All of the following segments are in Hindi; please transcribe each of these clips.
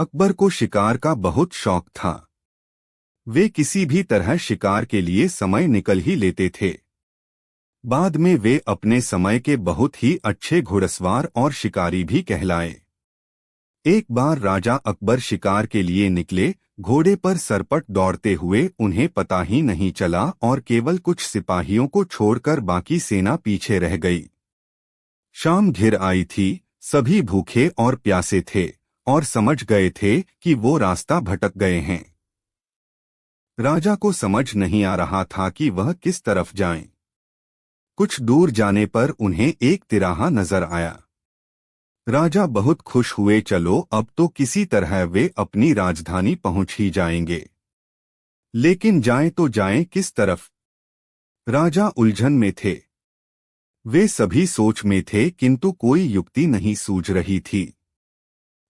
अकबर को शिकार का बहुत शौक था। वे किसी भी तरह शिकार के लिए समय निकल ही लेते थे। बाद में वे अपने समय के बहुत ही अच्छे घुड़सवार और शिकारी भी कहलाए। एक बार राजा अकबर शिकार के लिए निकले। घोड़े पर सरपट दौड़ते हुए उन्हें पता ही नहीं चला और केवल कुछ सिपाहियों को छोड़कर बाकी सेना पीछे रह गई। शाम घिर आई थी। सभी भूखे और प्यासे थे और समझ गए थे कि वो रास्ता भटक गए हैं। राजा को समझ नहीं आ रहा था कि वह किस तरफ जाएं। कुछ दूर जाने पर उन्हें एक तिराहा नजर आया। राजा बहुत खुश हुए। चलो अब तो किसी तरह वे अपनी राजधानी पहुंच ही जाएंगे। लेकिन जाएं तो जाएं किस तरफ? राजा उलझन में थे। वे सभी सोच में थे किंतु कोई युक्ति नहीं सूझ रही थी।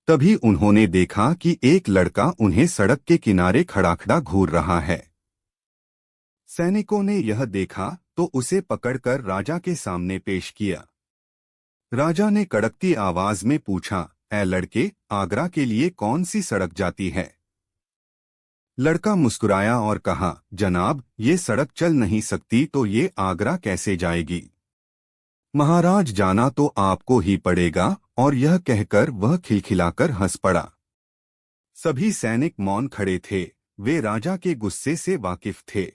तभी उन्होंने देखा कि एक लड़का उन्हें सड़क के किनारे खड़ा घूर रहा है। सैनिकों ने यह देखा तो उसे पकड़कर राजा के सामने पेश किया। राजा ने कड़कती आवाज में पूछा, ऐ लड़के, आगरा के लिए कौन सी सड़क जाती है? लड़का मुस्कुराया और कहा, जनाब, ये सड़क चल नहीं सकती तो ये आगरा कैसे जाएगी? महाराज, जाना तो आपको ही पड़ेगा। और यह कहकर वह खिलखिलाकर हंस पड़ा। सभी सैनिक मौन खड़े थे। वे राजा के गुस्से से वाकिफ थे।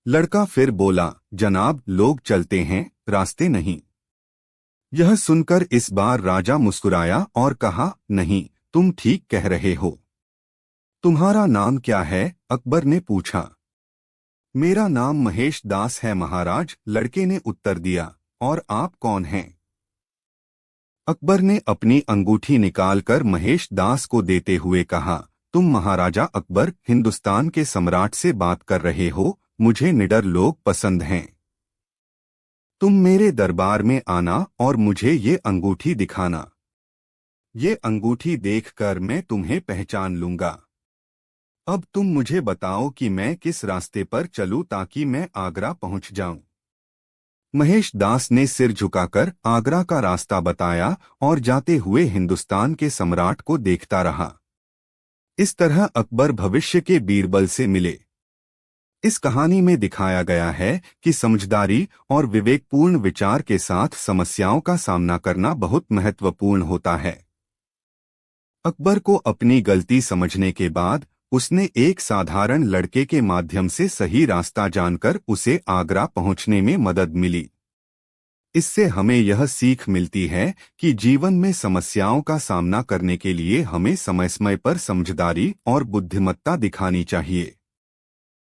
लड़का फिर बोला, जनाब, लोग चलते हैं, रास्ते नहीं। यह सुनकर इस बार राजा मुस्कुराया और कहा, नहीं, तुम ठीक कह रहे हो। तुम्हारा नाम क्या है? अकबर ने पूछा। मेरा नाम महेश दास है महाराज, लड़के ने उत्तर दिया। और आप कौन हैं? अकबर ने अपनी अंगूठी निकालकर महेश दास को देते हुए कहा, तुम महाराजा अकबर, हिंदुस्तान के सम्राट से बात कर रहे हो। मुझे निडर लोग पसंद हैं। तुम मेरे दरबार में आना और मुझे ये अंगूठी दिखाना। ये अंगूठी देखकर मैं तुम्हें पहचान लूंगा। अब तुम मुझे बताओ कि मैं किस रास्ते पर चलूं ताकि मैं आगरा पहुंच जाऊं। महेश दास ने सिर झुकाकर आगरा का रास्ता बताया और जाते हुए हिंदुस्तान के सम्राट को देखता रहा। इस तरह अकबर भविष्य के बीरबल से मिले। इस कहानी में दिखाया गया है कि समझदारी और विवेकपूर्ण विचार के साथ समस्याओं का सामना करना बहुत महत्वपूर्ण होता है। अकबर को अपनी गलती समझने के बाद उसने एक साधारण लड़के के माध्यम से सही रास्ता जानकर उसे आगरा पहुंचने में मदद मिली। इससे हमें यह सीख मिलती है कि जीवन में समस्याओं का सामना करने के लिए हमें समय समय पर समझदारी और बुद्धिमत्ता दिखानी चाहिए।